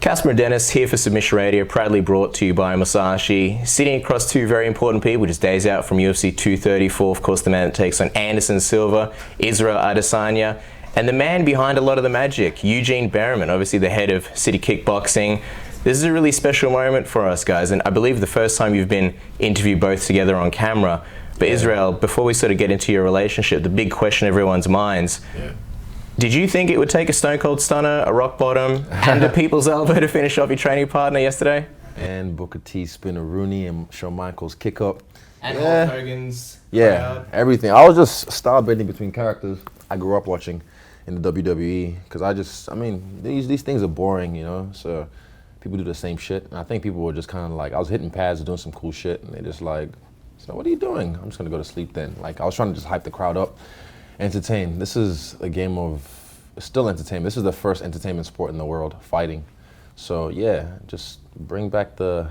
Casper and Dennis here for Submission Radio, proudly brought to you by Masashi. Sitting across two very important people, just days out from UFC 234. Of course, the man that takes on Anderson Silva, Israel Adsanya, and the man behind a lot of the magic, Eugene Bareman, obviously the head of City Kickboxing. This is a really special moment for us, guys, and I believe the first time you've been interviewed both together on camera. But Israel, before we sort of get into your relationship, the big question in everyone's minds, did you think it would take a stone cold stunner, a rock bottom, and a people's elbow to finish off your training partner yesterday? And Booker T's spinner Rooney and Shawn Michaels kick up. And Hulk Hogan's crowd. Everything. I was just style bending between characters I grew up watching in the WWE, because these things are boring, you know, so people do the same shit. And I think people were just kind of like, I was hitting pads, doing some cool shit, and they just like, so what are you doing? I'm just gonna go to sleep then. Like, I was trying to just hype the crowd up. Entertain. This is a game of still entertainment. This is the first entertainment sport in the world, fighting. So yeah, just bring back the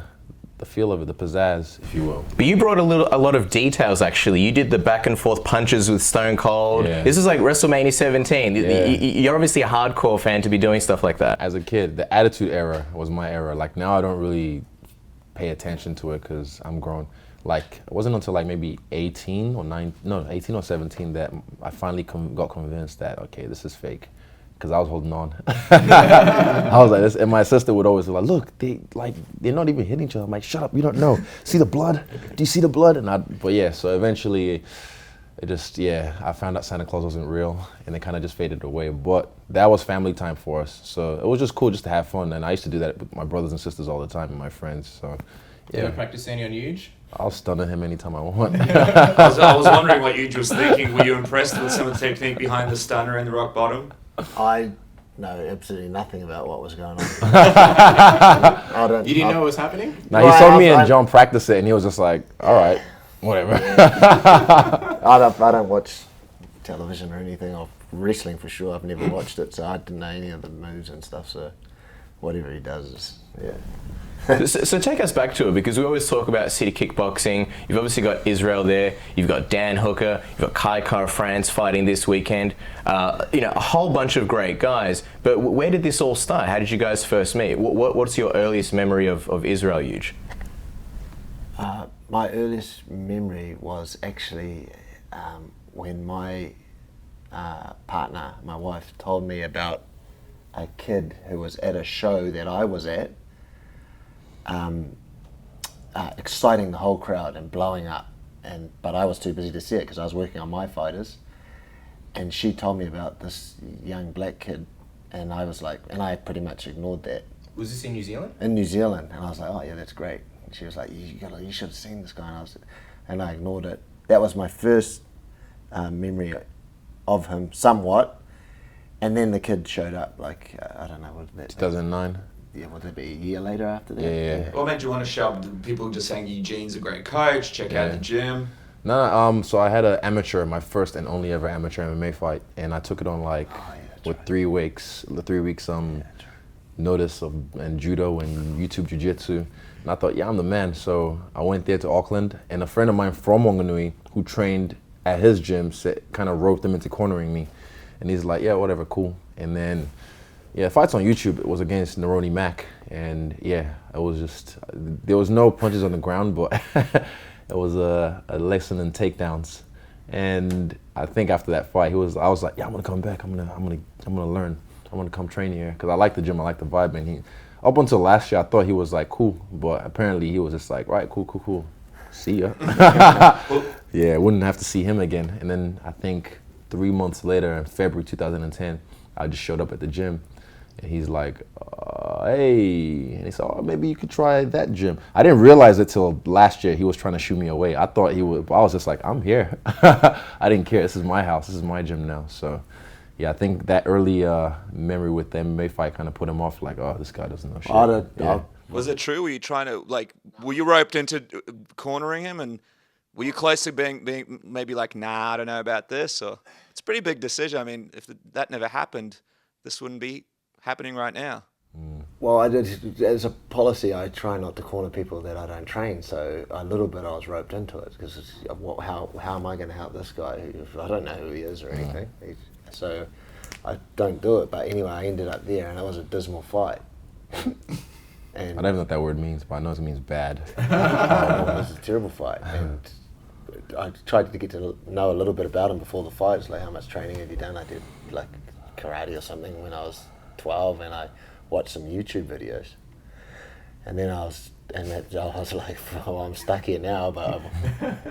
feel of it, the pizzazz, if you will. But you brought a lot of details actually. You did the back and forth punches with Stone Cold. Yeah. This is like WrestleMania 17. Yeah. You're obviously a hardcore fan to be doing stuff like that. As a kid, the Attitude Era was my era. Like now I don't really pay attention to it because I'm grown. Like, it wasn't until like maybe 18 or 17 that I finally got convinced that, okay, this is fake. Because I was holding on. I was like this, and my sister would always be like, look, they're not even hitting each other. I'm like, shut up, you don't know. See the blood? Do you see the blood? But yeah, so eventually, I found out Santa Claus wasn't real, and it kind of just faded away. But that was family time for us. So it was just cool just to have fun, and I used to do that with my brothers and sisters all the time, and my friends, so. Yeah. Did I practice any on Huge? I'll stun him anytime I want. I was wondering what Huge was thinking. Were you impressed with some of the technique behind the stunner and the rock bottom? I know absolutely nothing about what was going on. You didn't know what was happening? No, he saw me and John practice it, and he was just like, all right, whatever. I don't watch television or anything, or wrestling for sure. I've never watched it, so I didn't know any of the moves and stuff, so whatever he does is, yeah. So take us back to it, because we always talk about City Kickboxing. You've obviously got Israel there, you've got Dan Hooker, you've got Kai Kara-France fighting this weekend. A whole bunch of great guys. But where did this all start? How did you guys first meet? What's your earliest memory of Israel, Huge? My earliest memory was actually when my partner, my wife, told me about a kid who was at a show that I was at, exciting the whole crowd and blowing up, but I was too busy to see it because I was working on my fighters. And she told me about this young black kid, and I was like, and I pretty much ignored that. Was this in New Zealand? In New Zealand, and I was like, oh yeah, that's great. And she was like, you should have seen this guy, and I ignored it. That was my first memory of him, somewhat. And then the kid showed up, like I don't know, what did that? 2009. Yeah, would it be a year later after that? Yeah. What made you want to show up to people just saying Eugene's a great coach, check out the gym? No, so I had an amateur, my first and only ever amateur MMA fight, and I took it on with 3 weeks, notice and judo and YouTube jiu-jitsu. And I thought, yeah, I'm the man. So I went there to Auckland, and a friend of mine from Wanganui who trained at his gym kind of roped him into cornering me. And he's like, yeah, whatever, cool. And then, fights on YouTube, it was against Neroni Mac. And it was just, there was no punches on the ground, but it was a lesson in takedowns. And I think after that fight, I was like, yeah, I'm gonna come back. I'm gonna learn. I'm gonna come train here because I like the gym. I like the vibe. And up until last year, I thought he was like cool, but apparently he was just like, right, cool. See ya. Wouldn't have to see him again. And then I think 3 months later, in February 2010, I just showed up at the gym, and he's like, hey, and he said, oh, maybe you could try that gym. I didn't realize it till last year he was trying to shoo me away. I thought he would, but I was just like, I'm here. I didn't care. This is my house. This is my gym now. So, I think that early memory with the MMA fight kind of put him off, like, oh, this guy doesn't know shit. Was it true? Were you trying to, were you roped into cornering him, and were you close to being maybe like, nah, I don't know about this? Or it's a pretty big decision. I mean, if that never happened, this wouldn't be happening right now. Well, as a policy, I try not to corner people that I don't train. So a little bit I was roped into it because how am I going to help this guy if I don't know who he is or anything? So I don't do it. But anyway, I ended up there, and it was a dismal fight. And I don't even know what that word means, but I know it means bad. it was a terrible fight. And I tried to get to know a little bit about him before the fight. It's like, how much training have you done? I did like karate or something when I was 12, and I watched some YouTube videos. And then I was like, well, I'm stuck here now, but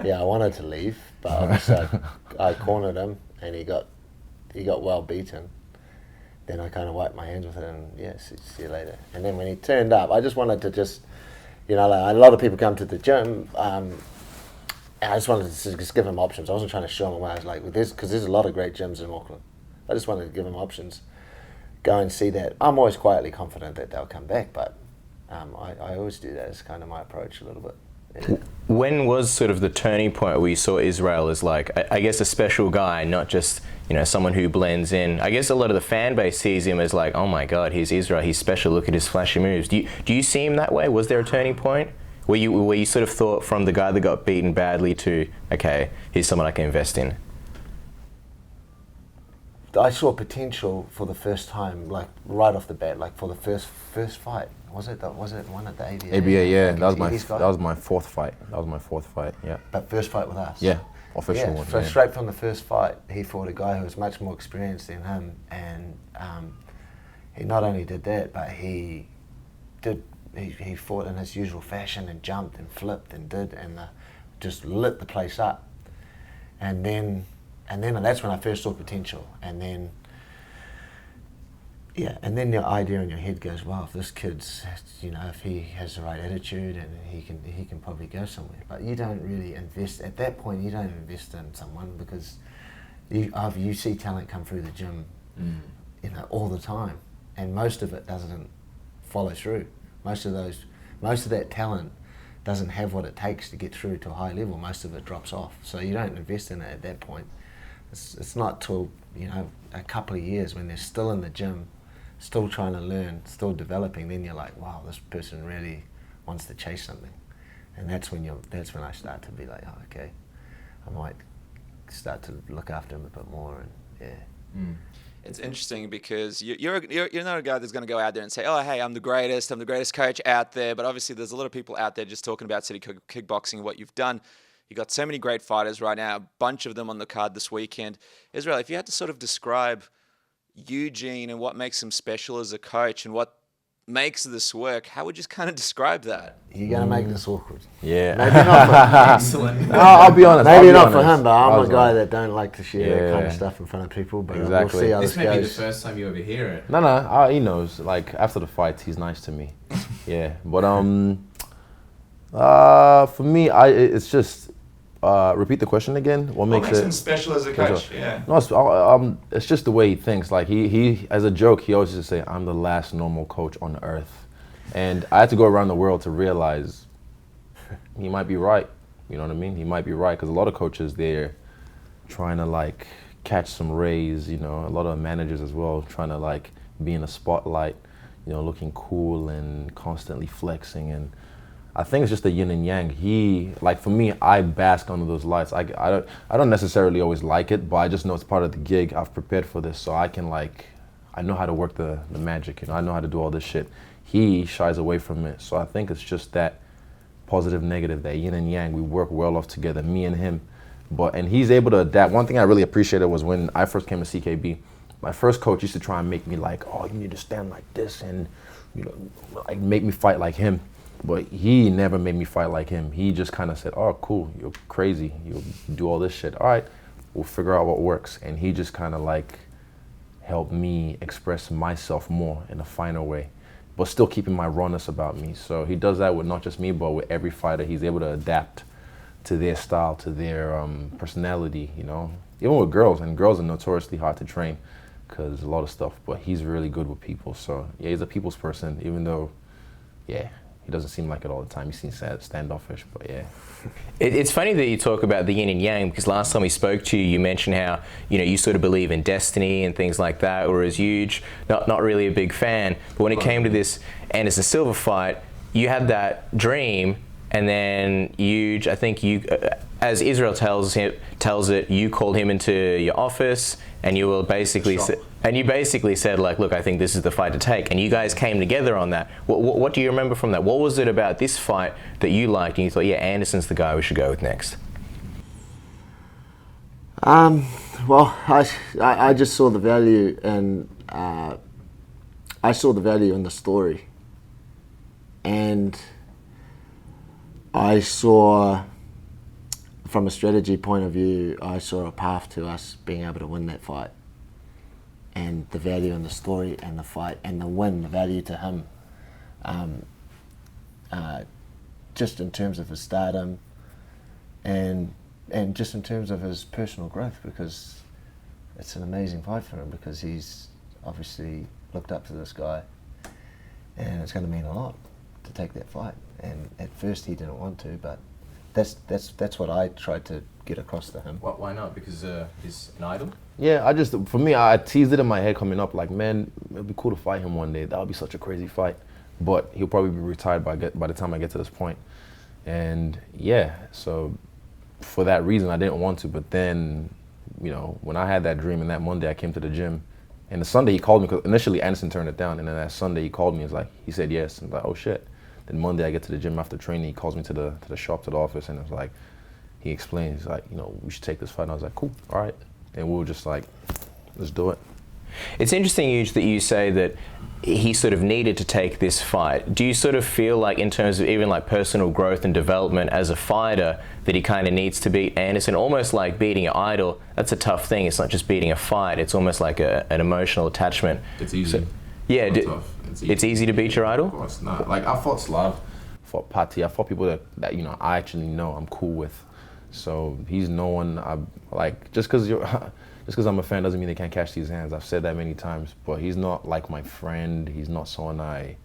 I wanted to leave, but obviously I cornered him, and he got well beaten. Then I kind of wiped my hands with it, and see you later. And then when he turned up, I just wanted to like a lot of people come to the gym, and I just wanted to just give them options. I wasn't trying to show them away. I was like, because there's a lot of great gyms in Auckland. I just wanted to give them options. Go and see that. I'm always quietly confident that they'll come back, but I always do that. It's kind of my approach a little bit. Yeah. When was sort of the turning point where you saw Israel as like, I guess, a special guy, not just, someone who blends in? I guess a lot of the fan base sees him as like, oh my God, he's Israel, he's special, look at his flashy moves. Do you see him that way? Was there a turning point where you sort of thought from the guy that got beaten badly to, okay, he's someone I can invest in? I saw potential for the first time, like right off the bat, like for the first fight. Was it one at the ABA? ABA, yeah. Like That was my fourth fight. Yeah. But first fight with us. Yeah, official one. So straight from the first fight, he fought a guy who was much more experienced than him, and he not only did that, but he fought in his usual fashion and jumped and flipped and just lit the place up, and then that's when I first saw potential, and then your idea in your head goes, wow, if this kid's, if he has the right attitude, and he can probably go somewhere. But you don't really invest at that point. You don't invest in someone because you see talent come through the gym, all the time, and most of it doesn't follow through. Most of that talent doesn't have what it takes to get through to a high level. Most of it drops off. So you don't invest in it at that point. It's not till a couple of years when they're still in the gym, still trying to learn, still developing. Then you're like, wow, this person really wants to chase something, and that's when I start to be like, oh, okay, I might start to look after him a bit more, and It's interesting because you're not a guy that's going to go out there and say, oh, hey, I'm the greatest coach out there. But obviously there's a lot of people out there just talking about City Kickboxing and what you've done. You've got so many great fighters right now, a bunch of them on the card this weekend. Israel, if you had to sort of describe Eugene and what makes him special as a coach and what makes this work, how would you kind of describe that? You're going to make this awkward. Yeah. Maybe not for Excellent. I'll be honest. Maybe not for him, but I'm a guy that don't like to share that kind of Yeah. stuff in front of people. But Exactly. we'll see how This this may be the goes. first time you ever hear it. No, he knows. Like after the fights, he's nice to me. Yeah, but for me, it's just repeat the question again. What makes him special as a coach? Yeah. No, it's just the way he thinks. Like he as a joke, he always just say, "I'm the last normal coach on earth," and I had to go around the world to realize he might be right. You know what I mean? He might be right because a lot of coaches, they're trying to like catch some rays. A lot of managers as well trying to like be in the spotlight. Looking cool and constantly flexing, and I think it's just the yin and yang. For me, I bask under those lights. I don't necessarily always like it, but I just know it's part of the gig. I've prepared for this, so I can I know how to work the magic. I know how to do all this shit. He shies away from it, so I think it's just that positive, negative, that yin and yang. We work well off together, me and him. And he's able to adapt. One thing I really appreciated was when I first came to CKB, my first coach used to try and make me like, oh, you need to stand like this and, make me fight like him. But he never made me fight like him. He just kind of said, oh, cool, you're crazy. You'll do all this shit. All right, we'll figure out what works. And he just kind of helped me express myself more in a finer way, but still keeping my rawness about me. So he does that with not just me, but with every fighter. He's able to adapt to their style, to their personality, Even with girls, and girls are notoriously hard to train because a lot of stuff, but he's really good with people. So yeah, he's a people's person, even though, yeah, he doesn't seem like it all the time. He seems standoffish, but yeah. It's funny that you talk about the yin and yang, because last time we spoke to you, you mentioned how you sort of believe in destiny and things like that, whereas Huge, not really a big fan. But when it came to this Anderson Silva fight, you had that dream, and then Huge, I think you, as Israel tells it, you called him into your office, and you were basically And you basically said, like, look, I think this is the fight to take. And you guys came together on that. What do you remember from that? What was it about this fight that you liked and you thought, yeah, Anderson's the guy we should go with next? Well, I just saw the value, and I saw the value in the story. And I saw, from a strategy point of view, I saw a path to us being able to win that fight. And the value in the story and the fight and the win, the value to him, just in terms of his stardom and just in terms of his personal growth, because it's an amazing fight for him, because he's obviously looked up to this guy, and it's going to mean a lot to take that fight. And at first he didn't want to, but that's what I tried to get across to him. Why not? Because he's an idol? Yeah, for me, I teased it in my head coming up, like, man, it'd be cool to fight him one day. That would be such a crazy fight. But he'll probably be retired by the time I get to this point. And yeah, so for that reason, I didn't want to. But then, you know, when I had that dream and that Monday I came to the gym, and the Sunday he called me, because initially Anderson turned it down, and then that Sunday he called me, he said yes. And I'm like, oh shit. Then Monday I get to the gym after training, he calls me to the shop, to the office, and it's like, he explains, like, you know, we should take this fight. And I was like, cool, all right. And we were just like, let's do it. It's interesting, Huge, that you say that he sort of needed to take this fight. Do you sort of feel like, in terms of even like personal growth and development as a fighter, that he kind of needs to beat Anderson? Almost like beating your idol, that's a tough thing. It's not just beating a fight, it's almost like an emotional attachment. It's easy. So, yeah, it's easy to beat your idol? Of course not. Like, I fought Slav, fought Patti, I fought people that you know, I actually know, I'm cool with. So he's no one, just because I'm a fan doesn't mean they can't catch these hands. I've said that many times, but he's not like my friend. He's not someone I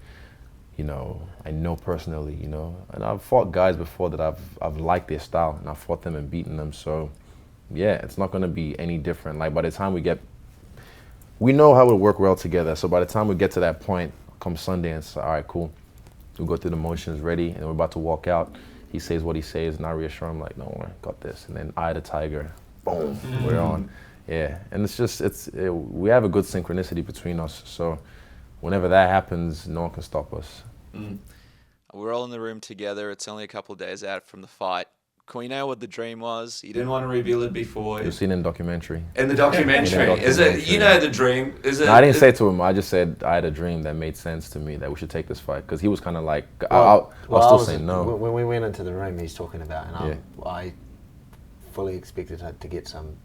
know personally, you know. And I've fought guys before that I've liked their style, and I've fought them and beaten them. So yeah, it's not gonna be any different. Like, by the time we know how to work well together. So by the time we get to that point, come Sunday, and it's all right, cool. We go through the motions, ready, and we're about to walk out. He says what he says, and I reassure him, like, don't worry, got this. And then eye the tiger, boom, we're on. Yeah, and we have a good synchronicity between us. So whenever that happens, no one can stop us. We're all in the room together. It's only a couple of days out from the fight. Can we know what the dream was? You didn't want to reveal it before. You've seen it in the documentary. In the documentary. Is it, you know, the dream? Is it? No, I didn't say it to him. I just said I had a dream that made sense to me that we should take this fight, because he was kind of like, I was still saying no. When we went into the room, he's talking about, and I fully expected to get some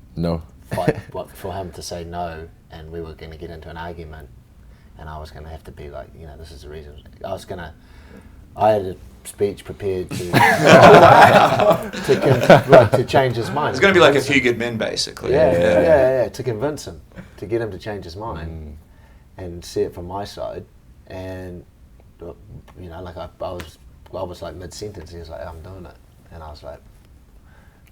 fight for him to say no, and we were going to get into an argument, and I was going to have to be like, you know, this is the reason. I had a speech prepared to to change his mind. It's going to be like a few good men, basically. Yeah, to convince him, to get him to change his mind and see it from my side. And you know, like I was like mid-sentence, he was like, I'm doing it, and I was like,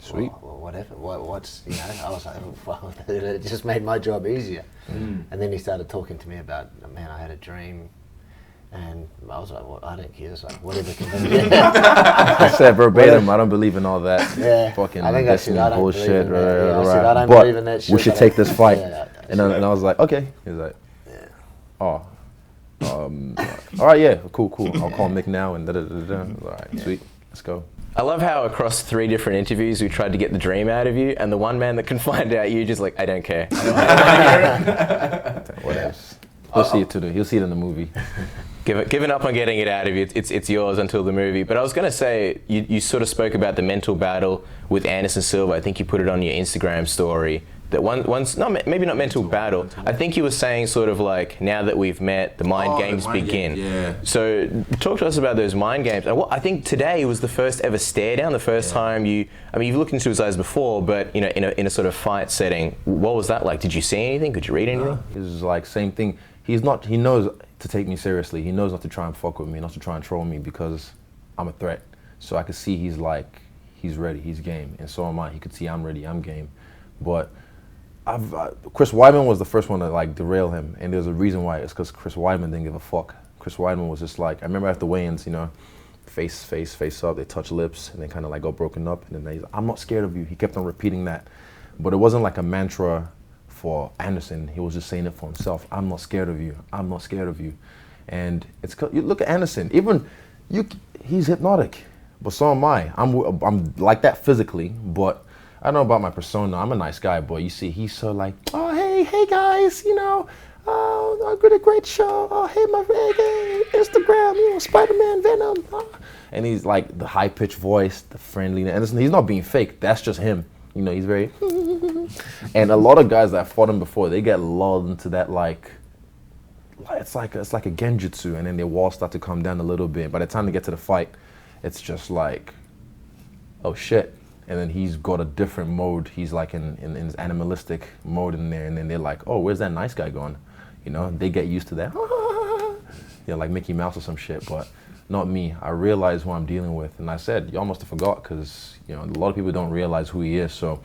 sweet. Well, whatever. What's, you know? I was like, well, it just made my job easier. And then he started talking to me about, man, I had a dream. And I was like, well, I don't care. It's like, whatever can be. I said verbatim, I don't believe in all that fucking bullshit. I don't believe in that shit. We should take this fight. And I was like, okay. He was like, all right, yeah, cool. I'll call Mick now and da-da-da-da. All right, sweet, let's go. I love how across 3 different interviews we tried to get the dream out of you, and the one man that can find out, you just like, I don't care. What else? He'll see it in the movie. Given up on getting it out of you, it's yours until the movie. But I was going to say, you sort of spoke about the mental battle with Anderson Silva. I think you put it on your Instagram story. That maybe not mental battle. I think you were saying sort of like, now that we've met, the mind games begin. Yeah. So talk to us about those mind games. And I think today was the first ever stare down. The first time you've looked into his eyes before, but you know, in a sort of fight setting. What was that like? Did you see anything? Could you read anything? It was like same thing. He knows to take me seriously. He knows not to try and fuck with me, not to try and troll me, because I'm a threat. So I could see he's ready, he's game, and so am I. He could see I'm ready, I'm game. But Chris Weidman was the first one to like derail him, and there's a reason why. It's because Chris Weidman didn't give a fuck. Chris Weidman was just like, I remember after weigh-ins, you know, face up, they touch lips, and they kind of like go broken up, and then I'm not scared of you. He kept on repeating that, but it wasn't like a mantra for Anderson. He was just saying it for himself. I'm not scared of you. I'm not scared of you. And you look at Anderson. He's hypnotic, but so am I. I'm like that physically, but I don't know about my persona. I'm a nice guy, but you see, he's so like, oh hey guys, oh, I did a great show. Oh hey hey, Instagram, Spider-Man, Venom. And he's like the high-pitched voice, the friendliness. And he's not being fake. That's just him. He's very. And a lot of guys that fought him before, they get lulled into that it's like a genjutsu, and then their walls start to come down a little bit. By the time they get to the fight, it's just like, oh shit. And then he's got a different mode. He's like in his animalistic mode in there, and then they're like, oh, where's that nice guy going? They get used to that. Like Mickey Mouse or some shit, but not me. I realize who I'm dealing with. And I said, y'all must have forgot, because a lot of people don't realize who he is. So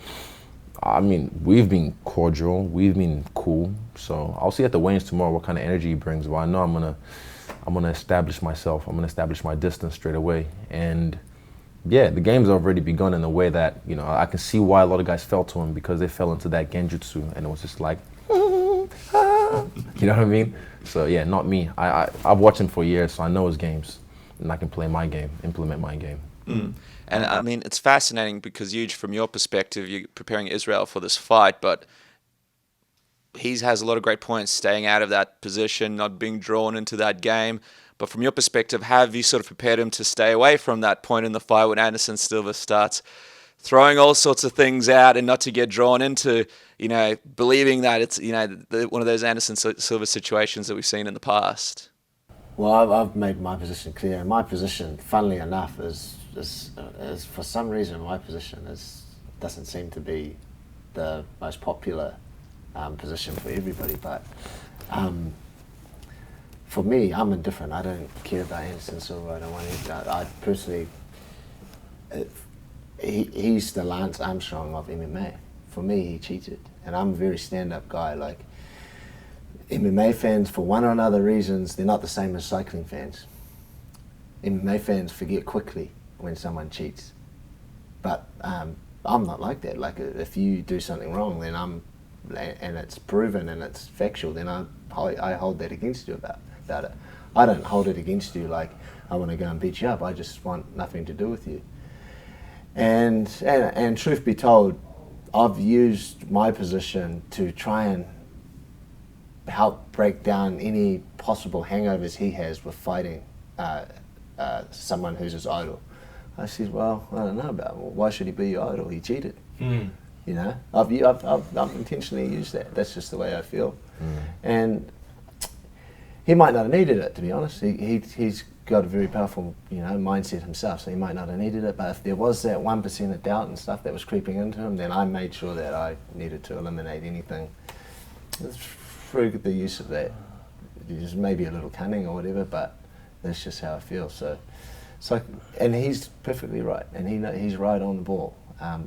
I mean, we've been cordial, we've been cool. So I'll see at the weigh-ins tomorrow what kind of energy he brings. But I know I'm gonna establish myself. I'm gonna establish my distance straight away. And yeah, the game's already begun in a way that I can see why a lot of guys fell to him, because they fell into that genjutsu, and it was just like, you know what I mean? So yeah, not me. I've watched him for years, so I know his games, and I can play my game, implement my game. Mm. And I mean, it's fascinating because, Huge, from your perspective, you're preparing Israel for this fight, but he has a lot of great points, staying out of that position, not being drawn into that game. But from your perspective, have you sort of prepared him to stay away from that point in the fight when Anderson Silva starts throwing all sorts of things out, and not to get drawn into, believing that it's, one of those Anderson Silva situations that we've seen in the past? Well, I've made my position clear. And my position, funnily enough, is for some reason my position doesn't seem to be the most popular position for everybody. But for me, I'm indifferent. I don't care about Anderson Silva. I don't want to. I personally, he's the Lance Armstrong of MMA. For me, he cheated, and I'm a very stand-up guy. Like, MMA fans, for one or another reasons, they're not the same as cycling fans. MMA fans forget quickly when someone cheats, but I'm not like that. Like, if you do something wrong, then and it's proven and it's factual, then I hold that against you about it. I don't hold it against you like I want to go and beat you up. I just want nothing to do with you. And truth be told, I've used my position to try and help break down any possible hangovers he has with fighting someone who's his idol. I said, well, I don't know about him. Well, why should he be your idol? He cheated. I've intentionally used that. That's just the way I feel. And he might not have needed it, to be honest. He's got a very powerful mindset himself, so he might not have needed it. But if there was that 1% of doubt and stuff that was creeping into him, then I made sure that I needed to eliminate anything through the use of that. Just maybe a little cunning or whatever, but that's just how I feel. So and he's perfectly right, and he's right on the ball.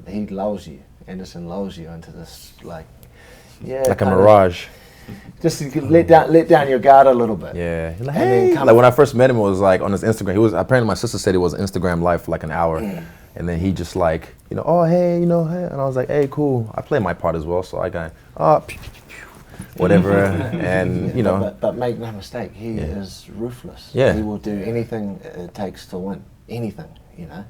He lulls you. Anderson lulls you into this like a mirage. Just to let down your guard a little bit. Yeah. Hey. Like when I first met him, it was like on his Instagram. Apparently my sister said it was Instagram live for like an hour, and then he just like oh hey hey, and I was like, hey, cool. I play my part as well, so I got whatever, and But make no mistake, he is ruthless. Yeah. He will do anything it takes to win. Anything.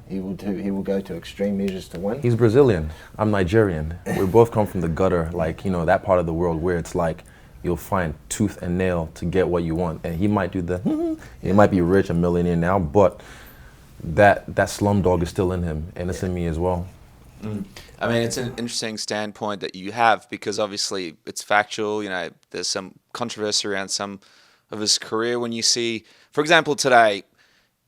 He will go to extreme measures to win. He's Brazilian. I'm Nigerian. We both come from the gutter, like that part of the world where it's like you'll find tooth and nail to get what you want. And he might do he might be rich, a millionaire now, but that slum dog is still in him, and it's in me as well. I mean, it's an interesting standpoint that you have, because obviously it's factual. There's some controversy around some of his career. When you see, for example, today,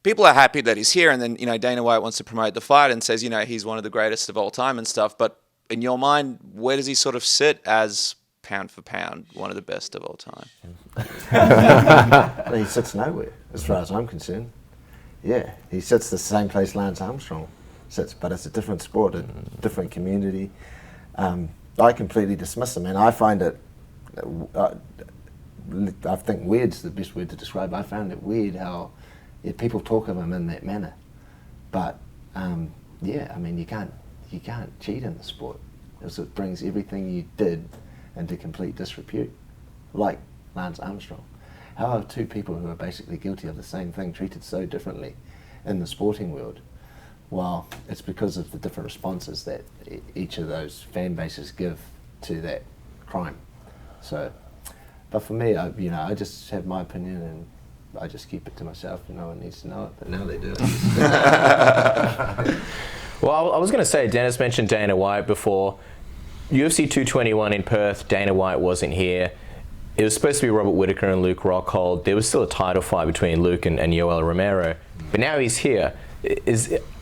people are happy that he's here, and then Dana White wants to promote the fight and says he's one of the greatest of all time and stuff. But in your mind, where does he sort of sit as pound for pound one of the best of all time? He sits nowhere, as far as I'm concerned. Yeah, he sits the same place Lance Armstrong sits, but it's a different sport, a different community. I completely dismiss him, and I find it. I think weird's the best word to describe. I found it weird how people talk of him in that manner, but I mean, you can't cheat in the sport. It brings everything you did into complete disrepute, like Lance Armstrong? How are two people who are basically guilty of the same thing treated so differently in the sporting world? Well, it's because of the different responses that each of those fan bases give to that crime. So, but for me, I just have my opinion and I just keep it to myself. No one needs to know it, but now they do. Well, I was going to say, Dennis mentioned Dana White before. UFC 221 in Perth, Dana White wasn't here. It was supposed to be Robert Whittaker and Luke Rockhold. There was still a title fight between Luke and Yoel Romero, but now he's here.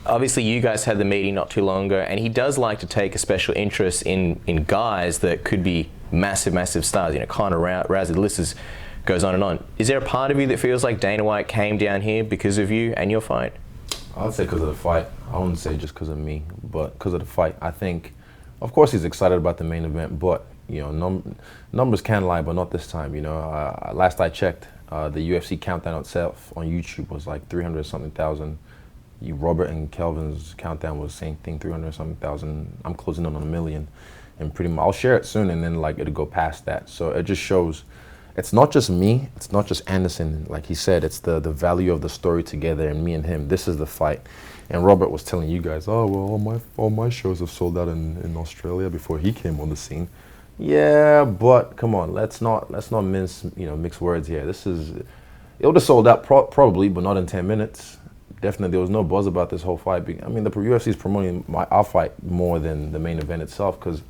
Obviously, you guys had the meeting not too long ago, and he does like to take a special interest in guys that could be massive stars. Conor Rousey, the list goes on and on. Is there a part of you that feels like Dana White came down here because of you and your fight? I'd say because of the fight. I wouldn't say just because of me, but because of the fight. I think, of course, he's excited about the main event, but numbers can lie, but not this time. Last I checked, the UFC countdown itself on YouTube was like 300-something thousand. Robert and Kelvin's countdown was the same thing, 300-something thousand. I'm closing in on 1 million, and pretty much I'll share it soon, and then it'll go past that. So it just shows, it's not just me, it's not just Anderson. Like he said, it's the value of the story together, and me and him. This is the fight. And Robert was telling you guys, oh well, all my shows have sold out in Australia before he came on the scene. Yeah, but come on, let's not mix words here. It would have sold out probably, but not in 10 minutes. Definitely, there was no buzz about this whole fight. I mean, the UFC is promoting our fight more than the main event itself because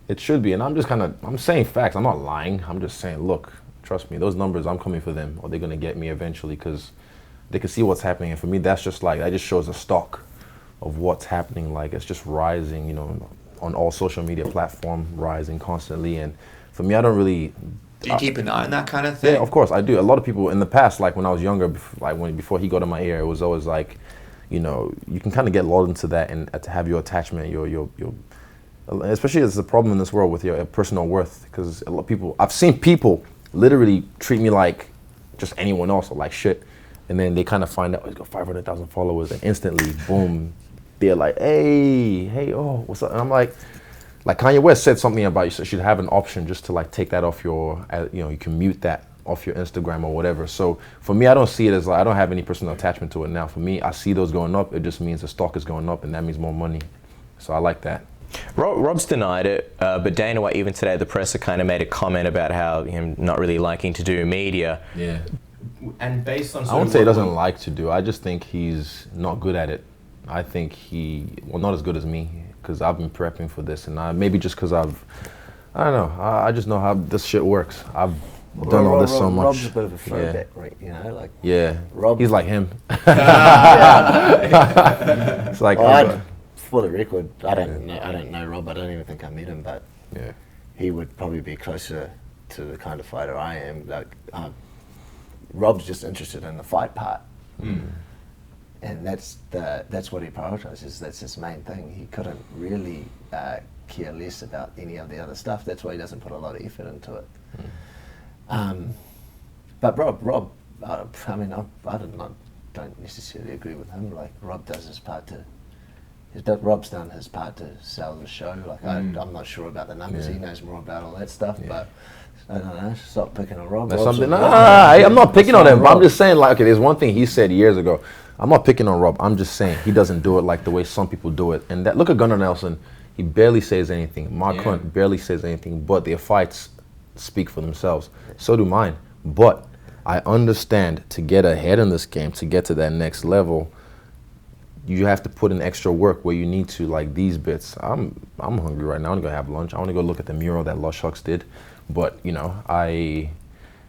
it should be. And I'm saying facts. I'm not lying. I'm just saying, look, trust me, those numbers, I'm coming for them, or they're gonna get me eventually because they can see what's happening. And for me, that just shows a stock of what's happening. Like it's just rising, on all social media platforms, rising constantly. And for me, I don't really. Do you keep an eye on that kind of thing? Yeah, of course I do. A lot of people in the past, like when I was younger, before he got in my ear, it was always like, you can kind of get lulled into that and to have your attachment, your especially it's a problem in this world with your personal worth, because a lot of people, I've seen people literally treat me like just anyone else or like shit, and then they kind of find out, he's got 500,000 followers, and instantly, boom, they're like, hey, oh, what's up? And I'm like Kanye West said something about you should have an option just to take that off your, you can mute that off your Instagram or whatever. So for me, I don't see it as I don't have any personal attachment to it now. For me, I see those going up. It just means the stock is going up, and that means more money. So I like that. Rob's denied it, but Dana White, even today, the presser kind of made a comment about how him not really liking to do media. Yeah. And based on... I wouldn't say he doesn't like to do. I just think he's not good at it. I think not as good as me, because I've been prepping for this, and maybe just because I don't know, I just know how this shit works. I've done all this so much. Rob's a bit of a throwback, right? Yeah. Rob. He's like him. It's like... For the record, I don't know Rob. I don't even think I met him, but yeah, he would probably be closer to the kind of fighter I am. Rob's just interested in the fight part, and that's what he prioritizes. That's his main thing. He couldn't really care less about any of the other stuff. That's why he doesn't put a lot of effort into it. But Rob, I mean, I don't necessarily agree with him. Like Rob does his part to. Rob's done his part to sell the show. I'm not sure about the numbers. Yeah. He knows more about all that stuff. Yeah. But I don't know. Stop picking on Rob. That's something. I'm not picking on him. But I'm just saying, okay, there's one thing he said years ago. I'm not picking on Rob. I'm just saying he doesn't do it like the way some people do it. And look at Gunnar Nelson. He barely says anything. Mark Hunt barely says anything. But their fights speak for themselves. So do mine. But I understand, to get ahead in this game, to get to that next level, you have to put in extra work where you need to, like these bits. I'm hungry right now. I'm gonna have lunch. I want to go look at the mural that Lush Hucks did, but I know I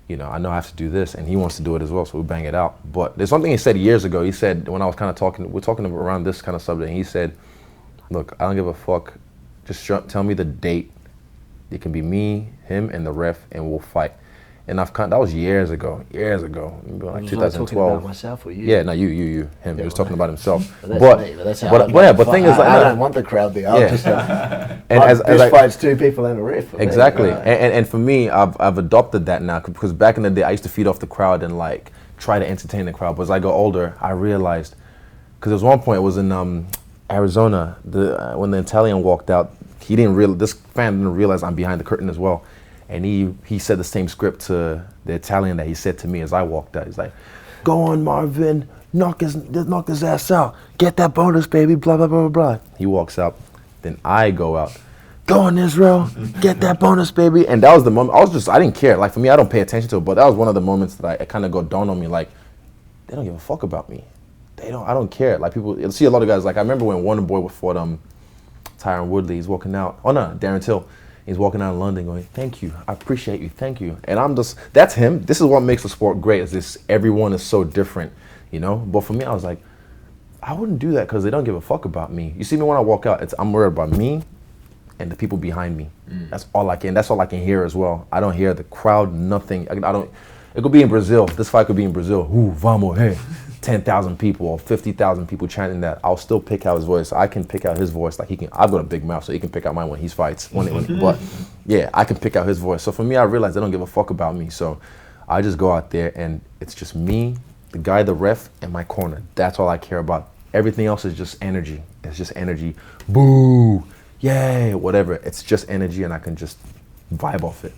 have to do this, and he wants to do it as well, so we bang it out. But there's something he said years ago. He said, when I was kind of we're talking around this kind of subject, and he said, look, I don't give a fuck. Just tell me the date. It can be me, him, and the ref, and we'll fight. And that was years ago, like 2012. Talking about myself or you? Yeah, no, you. Him. He was talking about himself. That's how but thing is, I don't want the crowd there. I'll just best fights two people and a ref. Exactly, and for me, I've adopted that now, because back in the day I used to feed off the crowd and try to entertain the crowd. But as I got older, I realized, because there was one point, it was in Arizona, when the Italian walked out this fan didn't realize I'm behind the curtain as well. And he said the same script to the Italian that he said to me as I walked out. He's like, "Go on, Marvin, knock his ass out. Get that bonus, baby, blah, blah, blah, blah, blah." He walks out. Then I go out. "Go on, Israel, get that bonus, baby." And that was the moment, I didn't care. Like, for me, I don't pay attention to it, but that was one of the moments that it kind of got dawned on me, like, they don't give a fuck about me. I don't care. Like, people, you'll see a lot of guys, like, I remember when Wonder Boy fought Tyron Woodley, he's walking out. Oh, no, Darren Till. He's walking out in London going, "Thank you, I appreciate you, thank you." And I'm just, that's him. This is what makes the sport great, is this, everyone is so different, you know? But for me, I was like, I wouldn't do that because they don't give a fuck about me. You see me when I walk out, I'm worried about me and the people behind me. That's all I can hear as well. I don't hear the crowd, nothing. I don't, it could be in Brazil. This fight could be in Brazil. Ooh, vamos, hey. 10,000 people or 50,000 people chanting that. I'll still pick out his voice. I can pick out his voice like he can. I've got a big mouth, so he can pick out mine when he fights. But yeah, I can pick out his voice. So for me, I realized they don't give a fuck about me. So I just go out there and it's just me, the guy, the ref, and my corner. That's all I care about. Everything else is just energy. It's just energy. Boo, yay, whatever. It's just energy, and I can just vibe off it.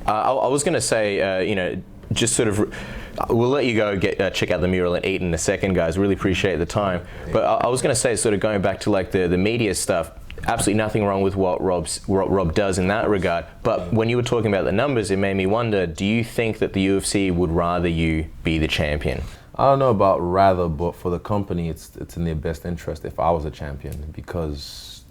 I was going to say, just sort of, we'll let you go check out the mural and eat in a second, guys. Really appreciate the time. But I was going to say, sort of going back to like the media stuff, absolutely nothing wrong with what Rob does in that regard. But when you were talking about the numbers, it made me wonder, do you think that the UFC would rather you be the champion? I don't know about rather, but for the company, it's in their best interest if I was a champion, because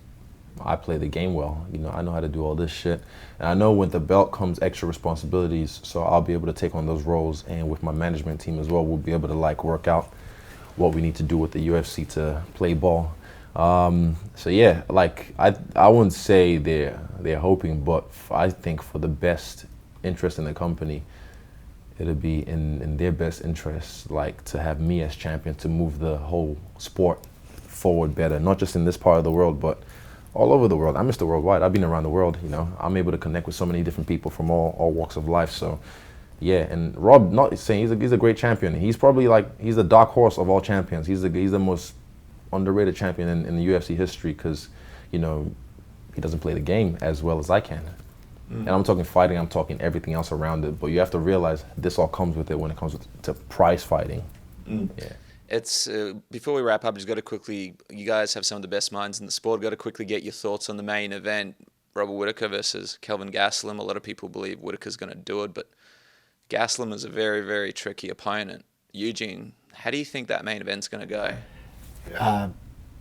I play the game well. You know, I know how to do all this shit. And I know with the belt comes extra responsibilities, so I'll be able to take on those roles. And with my management team as well, we'll be able to like work out what we need to do with the UFC to play ball. So yeah, like I wouldn't say they're hoping, but I think for the best interest in the company, it'll be in their best interest, like to have me as champion, to move the whole sport forward better, not just in this part of the world, but all over the world. I'm Mr. Worldwide. I've been around the world, you know. I'm able to connect with so many different people from all walks of life. So yeah, and Rob, not saying he's a great champion. He's probably like, he's the dark horse of all champions. He's the most underrated champion in the UFC history, because, you know, he doesn't play the game as well as I can. And I'm talking fighting, I'm talking everything else around it. But you have to realize this all comes with it when it comes to prize fighting. Yeah. It's before we wrap up, just got to quickly, you guys have some of the best minds in the sport. Got to quickly get your thoughts on the main event, Robert Whittaker versus Kelvin Gastelum. A lot of people believe Whittaker's going to do it, but Gastelum is a very, very tricky opponent. Eugene, how do you think that main event's going to go?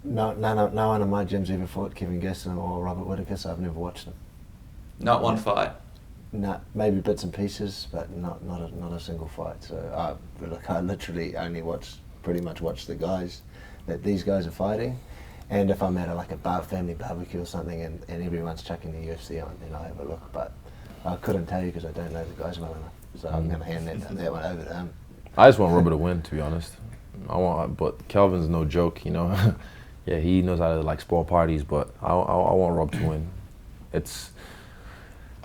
No one in my gym's ever fought Kelvin Gastelum or Robert Whittaker, so I've never watched them. Not one fight? No, maybe bits and pieces, but not a single fight. So I literally only pretty much watch the guys that these guys are fighting, and if I'm at a family barbecue or something and everyone's chucking the UFC on, then I have a look. But I couldn't tell you because I don't know the guys well enough. So I'm going to hand that one over to him. I just want Robert to win, to be honest. But Kelvin's no joke, you know. Yeah, he knows how to like spoil parties, but I want Rob to win. It's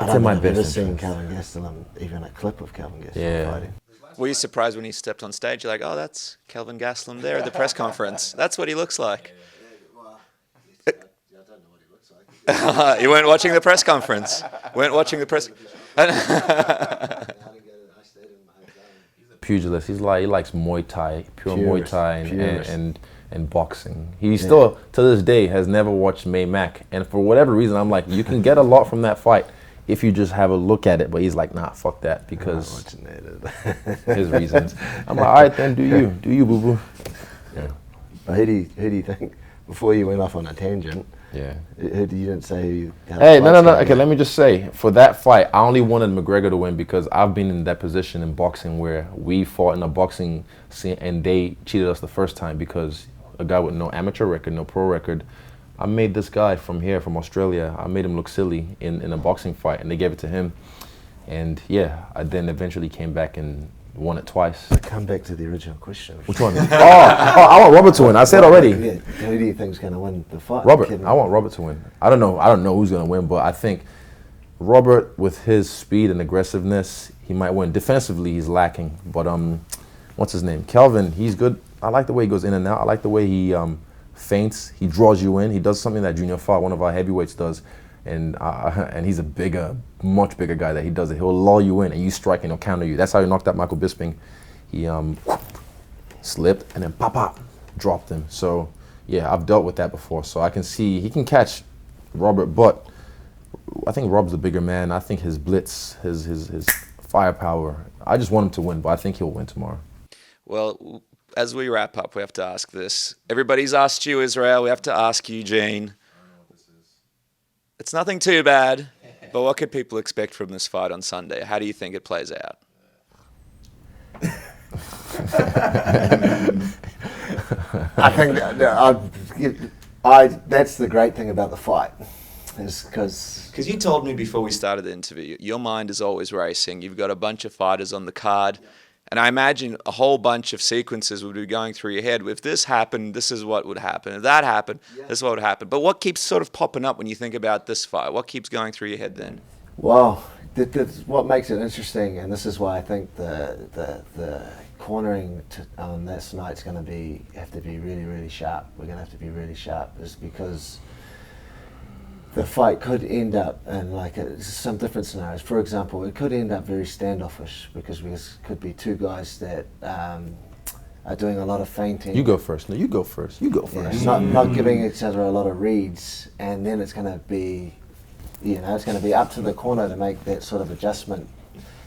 in my best I've never interest. seen Kelvin Gastelum, even a clip of Kelvin Gastelum fighting. Were you surprised when he stepped on stage? You're like, oh, that's Kelvin Gastelum there at the press conference. That's what he looks like. I don't know what he looks like. You weren't watching the press conference. Weren't watching the press. Pugilist. He likes Muay Thai, pure Muay Thai, and boxing. He still, to this day, has never watched Maymack. And for whatever reason, I'm like, you can get a lot from that fight if you just have a look at it. But he's like, nah, fuck that, because his reasons. I'm like, all right, then do you, boo boo. Yeah. But who do you think, before you went off on a tangent? Yeah. You didn't say who you. Hey, no. Okay, let me just say, for that fight, I only wanted McGregor to win because I've been in that position in boxing where we fought in a boxing scene and they cheated us the first time because a guy with no amateur record, no pro record. I made this guy from Australia, I made him look silly in a boxing fight, and they gave it to him. And yeah, I then eventually came back and won it twice. Come back to the original question. Which one? I want Robert to win. I said already. Yeah. Who do you think's going to win the fight? Robert. I want Robert to win. I don't know who's going to win, but I think Robert, with his speed and aggressiveness, he might win. Defensively, he's lacking. But what's his name? Kelvin. He's good. I like the way he goes in and out. I like the way he feints. He draws you in. He does something that Junior fought, one of our heavyweights does. And he's a much bigger guy that he does it. He'll lull you in and you strike and he'll counter you. That's how he knocked out Michael Bisping. He slipped and then pop, dropped him. So yeah, I've dealt with that before. So I can see he can catch Robert, but I think Rob's the bigger man. I think his blitz, his firepower, I just want him to win, but I think he'll win tomorrow. Well, as we wrap up, we have to ask this. Everybody's asked you, Israel. We have to ask Eugene. It's nothing too bad, but what could people expect from this fight on Sunday? How do you think it plays out? I think that's the great thing about the fight, is because you told me before we started the interview, your mind is always racing. You've got a bunch of fighters on the card, and I imagine a whole bunch of sequences would be going through your head. If this happened, this is what would happen. If that happened, this is what would happen. But what keeps sort of popping up when you think about this fight? What keeps going through your head then? Well, that's what makes it interesting, and this is why I think the cornering on this night's going to have to be really, really sharp. We're going to have to be really sharp, is because the fight could end up in some different scenarios. For example, it could end up very standoffish because we could be two guys that are doing a lot of feinting. You go first. No, you go first. You go first. Yeah, not giving each other a lot of reads, and then it's going to be, it's going to be up to the corner to make that sort of adjustment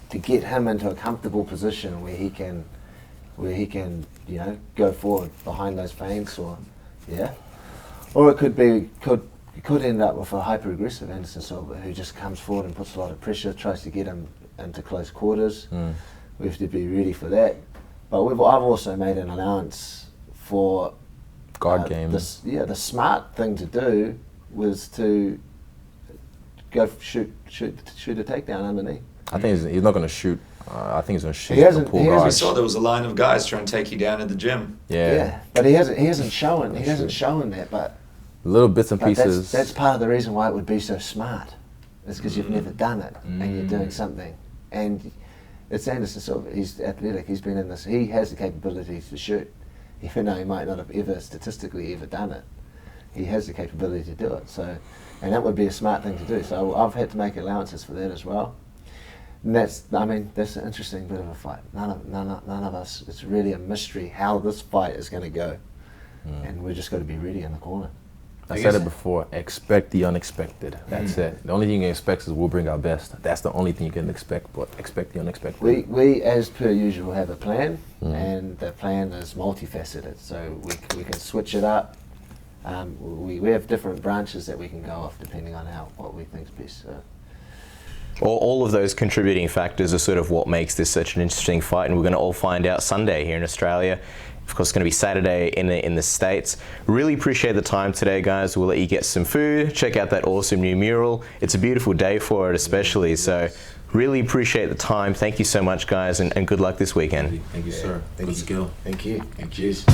to get him into a comfortable position where he can, go forward behind those feints, or it could end up with a hyper-aggressive Anderson Silva who just comes forward and puts a lot of pressure, tries to get him into close quarters. We have to be ready for that. But I've also made an allowance for guard game. The smart thing to do was to go shoot a takedown underneath. I think he's not going to shoot. I think he's going to shoot. We saw there was a line of guys trying to take you down at the gym. Yeah, but he hasn't shown that. But little bits and pieces. That's part of the reason why it would be so smart. It's because you've never done it and you're doing something. And it's Anderson Silva. He's athletic. He's been in this. He has the capability to shoot, even though he might not have statistically ever done it. He has the capability to do it. So, and that would be a smart thing to do. So I've had to make allowances for that as well. And that's an interesting bit of a fight. None of us. It's really a mystery how this fight is going to go, and we're just got to be ready in the corner. I said it before. Expect the unexpected. That's it. The only thing you can expect is we'll bring our best. That's the only thing you can expect. But expect the unexpected. We as per usual have a plan, and the plan is multifaceted. So we can switch it up. We have different branches that we can go off depending on what we think is best. So. All of those contributing factors are sort of what makes this such an interesting fight, and we're going to all find out Sunday here in Australia. Of course, it's going to be Saturday in the States. Really appreciate the time today, guys. We'll let you get some food, check out that awesome new mural. It's a beautiful day for it, especially. So really appreciate the time. Thank you so much, guys, and good luck this weekend. Thank you, sir. Good skill. Thank you. Cheers.